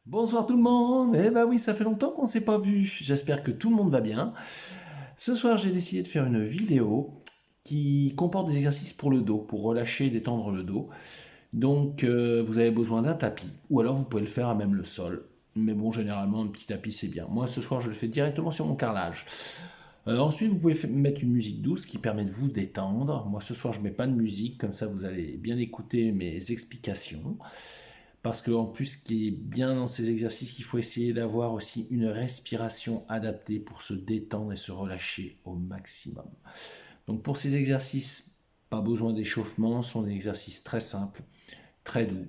Bonsoir tout le monde. Eh ben oui, ça fait longtemps qu'on ne s'est pas vu. J'espère que tout le monde va bien. Ce soir, j'ai décidé de faire une vidéo qui comporte des exercices pour le dos, pour relâcher et détendre le dos. Donc, vous avez besoin d'un tapis, ou alors vous pouvez le faire à même le sol. Mais bon, généralement, un petit tapis, c'est bien. Moi, ce soir, je le fais directement sur mon carrelage. Ensuite, vous pouvez mettre une musique douce qui permet de vous détendre. Moi, ce soir, je ne mets pas de musique, comme ça, vous allez bien écouter mes explications. Parce qu'en plus, ce qui est bien dans ces exercices, qu'il faut essayer d'avoir aussi une respiration adaptée pour se détendre et se relâcher au maximum. Donc pour ces exercices, pas besoin d'échauffement, ce sont des exercices très simples, très doux.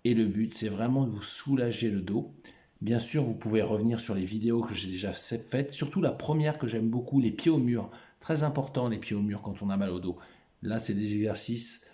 Et le but, c'est vraiment de vous soulager le dos. Bien sûr, vous pouvez revenir sur les vidéos que j'ai déjà faites, surtout la première que j'aime beaucoup, les pieds au mur. Très important, les pieds au mur quand on a mal au dos. Là, c'est des exercices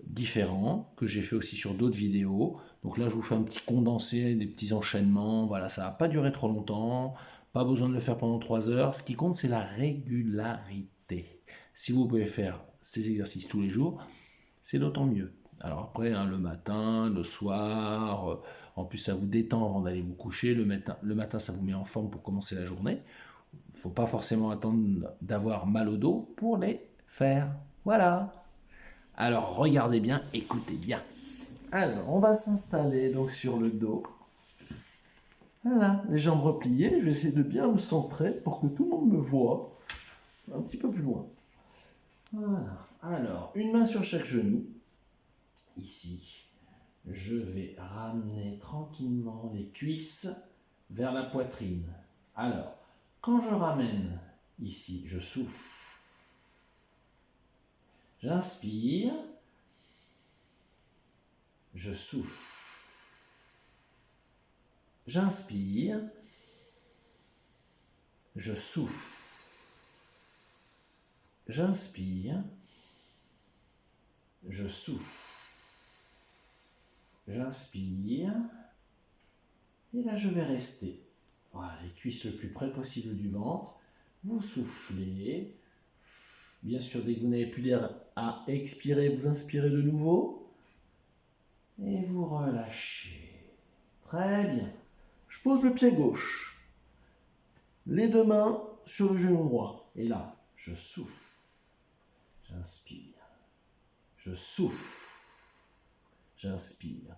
différents que j'ai fait aussi sur d'autres vidéos. Donc là, je vous fais un petit condensé, des petits enchaînements. Voilà, ça va pas durer trop longtemps. Pas besoin de le faire pendant 3 heures. Ce qui compte, c'est la régularité. Si vous pouvez faire ces exercices tous les jours, c'est d'autant mieux. Alors après, hein, le matin, le soir, en plus ça vous détend avant d'aller vous coucher. Le matin, ça vous met en forme pour commencer la journée. Il ne faut pas forcément attendre d'avoir mal au dos pour les faire. Voilà. Alors regardez bien, écoutez bien. Alors, on va s'installer donc sur le dos. Voilà, les jambes repliées. Je vais essayer de bien me centrer pour que tout le monde me voit. Un petit peu plus loin. Voilà. Alors, une main sur chaque genou. Ici. Je vais ramener tranquillement les cuisses vers la poitrine. Alors, quand je ramène ici, je souffle. J'inspire. Je souffle. J'inspire. Je souffle. J'inspire. Je souffle. J'inspire. Et là, je vais rester. Voilà, les cuisses le plus près possible du ventre. Vous soufflez. Bien sûr, dès que vous n'avez plus d'air à expirer, vous inspirez de nouveau. Et vous relâchez. Très bien. Je pose le pied gauche. Les deux mains sur le genou droit. Et là, je souffle. J'inspire. Je souffle. J'inspire.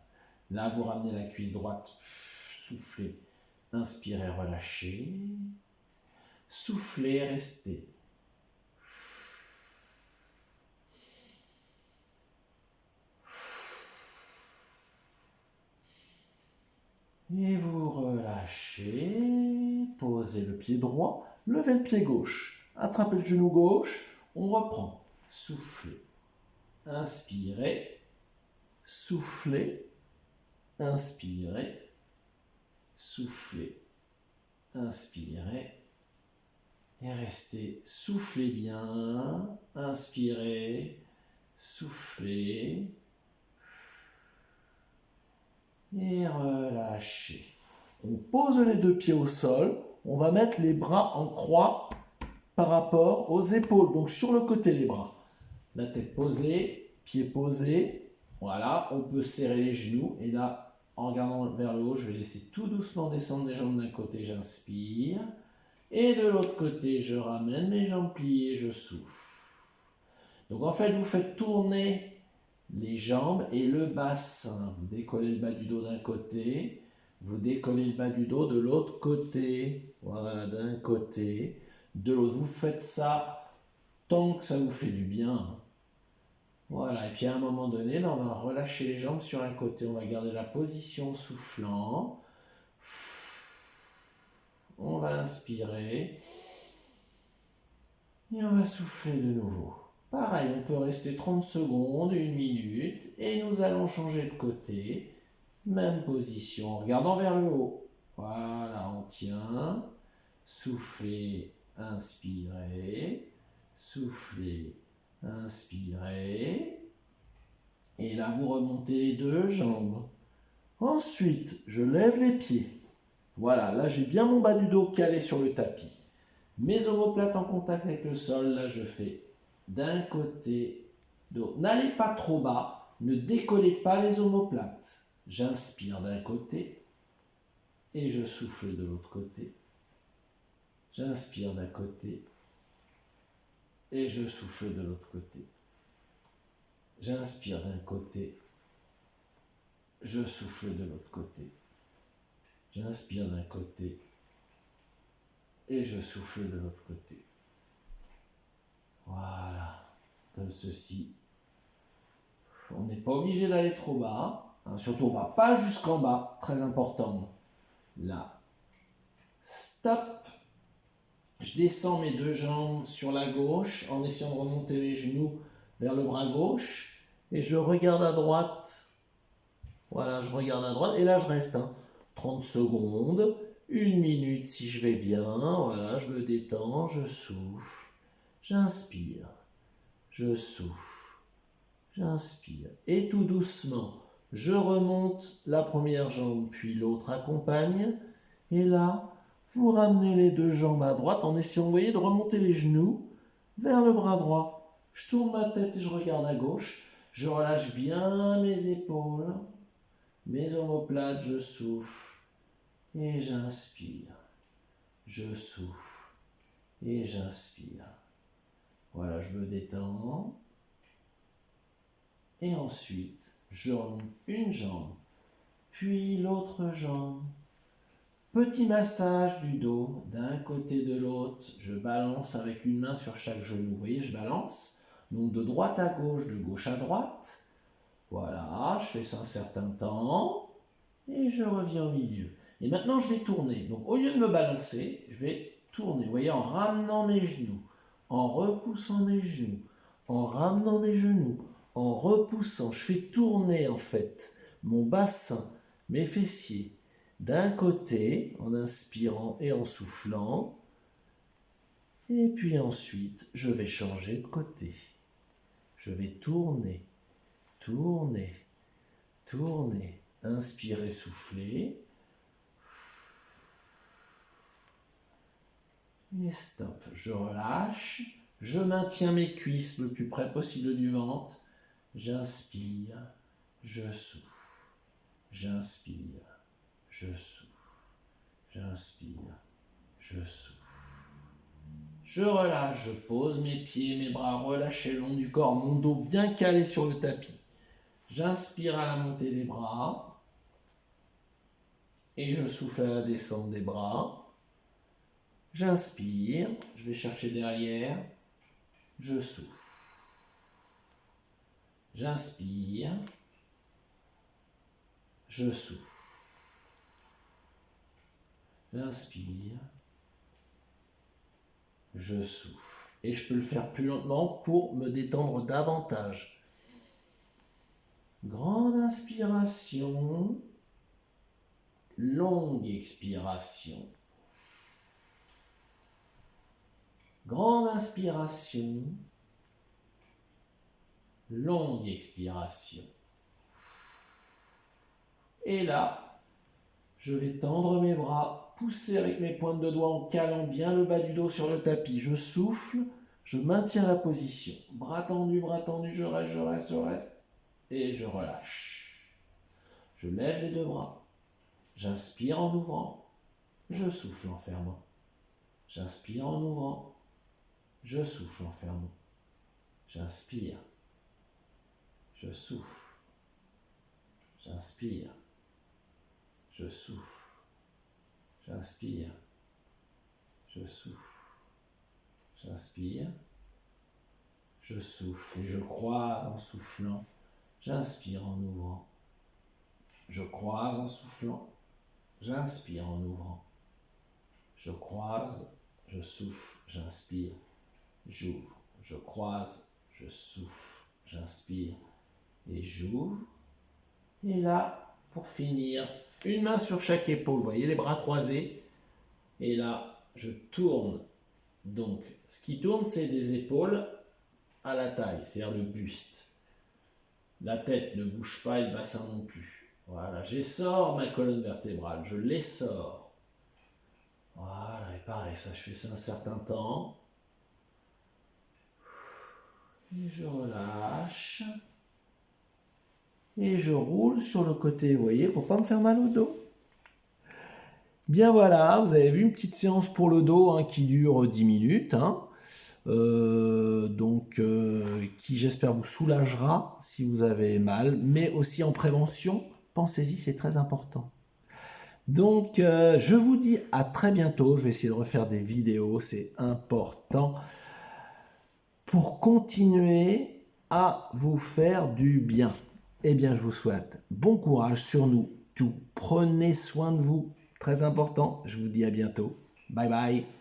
Là, vous ramenez la cuisse droite. Soufflez. Inspirez, relâchez. Soufflez, restez. Et vous relâchez. Posez le pied droit. Levez le pied gauche. Attrapez le genou gauche. On reprend. Soufflez. Inspirez. Soufflez. Inspirez. Soufflez. Inspirez. Et restez. Soufflez bien. Inspirez. Soufflez. Et relâchez. On pose les deux pieds au sol. On va mettre les bras en croix par rapport aux épaules. Donc sur le côté les bras. La tête posée, pieds posés. Voilà, on peut serrer les genoux. Et là, en regardant vers le haut, je vais laisser tout doucement descendre les jambes d'un côté. J'inspire. Et de l'autre côté, je ramène mes jambes pliées, je souffle. Donc en fait, vous faites tourner les jambes et le bassin. Vous décollez le bas du dos d'un côté, vous décollez le bas du dos de l'autre côté. Voilà, d'un côté, de l'autre. Vous faites ça tant que ça vous fait du bien. Voilà, et puis à un moment donné, là, on va relâcher les jambes sur un côté. On va garder la position soufflant. On va inspirer. Et on va souffler de nouveau. Pareil, on peut rester 30 secondes, 1 minute, et nous allons changer de côté. Même position, en regardant vers le haut. Voilà, on tient. Soufflez, inspirez. Soufflez, inspirez. Et là, vous remontez les deux jambes. Ensuite, je lève les pieds. Voilà, là, j'ai bien mon bas du dos calé sur le tapis. Mes omoplates en contact avec le sol, là je fais d'un côté, de l'autre. N'allez pas trop bas, ne décollez pas les omoplates. J'inspire d'un côté, et je souffle de l'autre côté. J'inspire d'un côté et je souffle de l'autre côté. J'inspire d'un côté, je souffle de l'autre côté. J'inspire d'un côté et je souffle de l'autre côté. Voilà, comme ceci. On n'est pas obligé d'aller trop bas, hein. Surtout on ne va pas jusqu'en bas, très important. Là, stop. Je descends mes deux jambes sur la gauche en essayant de remonter mes genoux vers le bras gauche et je regarde à droite. Voilà, je regarde à droite et là je reste 30 secondes, 1 minute si je vais bien. Voilà, je me détends, je souffle, j'inspire, je souffle, j'inspire et tout doucement, je remonte la première jambe puis l'autre accompagne et là, vous ramenez les deux jambes à droite en essayant, vous voyez, de remonter les genoux vers le bras droit. Je tourne ma tête et je regarde à gauche. Je relâche bien mes épaules, mes omoplates, je souffle et j'inspire. Je souffle et j'inspire. Voilà, je me détends. Et ensuite, je remonte une jambe, puis l'autre jambe. Petit massage du dos, d'un côté de l'autre, je balance avec une main sur chaque genou. Vous voyez, je balance, donc de droite à gauche, de gauche à droite. Voilà, je fais ça un certain temps, et je reviens au milieu. Et maintenant, je vais tourner. Donc, au lieu de me balancer, je vais tourner, vous voyez, en ramenant mes genoux, en repoussant mes genoux, en ramenant mes genoux, en repoussant. Je fais tourner, en fait, mon bassin, mes fessiers, d'un côté, en inspirant et en soufflant. Et puis ensuite, je vais changer de côté. Je vais tourner, tourner, tourner. Inspirer, souffler. Et stop. Je relâche. Je maintiens mes cuisses le plus près possible du ventre. J'inspire, je souffle. J'inspire, je souffle. J'inspire, je souffle. Je relâche, je pose mes pieds, mes bras relâchés le long du corps, mon dos bien calé sur le tapis. J'inspire à la montée des bras et je souffle à la descente des bras. J'inspire, je vais chercher derrière, je souffle. J'inspire, je souffle. J'inspire, je souffle. Et je peux le faire plus lentement pour me détendre davantage. Grande inspiration, longue expiration. Grande inspiration, longue expiration. Et là, je vais tendre mes bras, pousser avec mes pointes de doigts en calant bien le bas du dos sur le tapis. Je souffle, je maintiens la position. Bras tendus, je reste, je reste, je reste. Et je relâche. Je lève les deux bras. J'inspire en ouvrant. Je souffle en fermant. J'inspire en ouvrant. Je souffle en fermant. J'inspire. Je souffle. J'inspire. Je souffle. J'inspire. Je souffle. J'inspire. Je souffle et je croise en soufflant. J'inspire en ouvrant. Je croise en soufflant. J'inspire en ouvrant. Je croise, je souffle, j'inspire. J'ouvre, je croise, je souffle, j'inspire et j'ouvre. Et là, pour finir, une main sur chaque épaule, vous voyez les bras croisés. Et là, je tourne. Donc, ce qui tourne, c'est des épaules à la taille, c'est-à-dire le buste. La tête ne bouge pas et le bassin non plus. Voilà, j'essore ma colonne vertébrale, je l'essore. Voilà, et pareil, ça, je fais ça un certain temps. Et je relâche. Et je roule sur le côté, vous voyez, pour pas me faire mal au dos. Bien voilà, vous avez vu une petite séance pour le dos hein, qui dure 10 minutes. Hein. Qui j'espère vous soulagera si vous avez mal, mais aussi en prévention, pensez-y, c'est très important. Donc, je vous dis à très bientôt. Je vais essayer de refaire des vidéos, c'est important pour continuer à vous faire du bien. Eh bien, je vous souhaite bon courage sur nous tout. Prenez soin de vous, très important. Je vous dis à bientôt. Bye bye.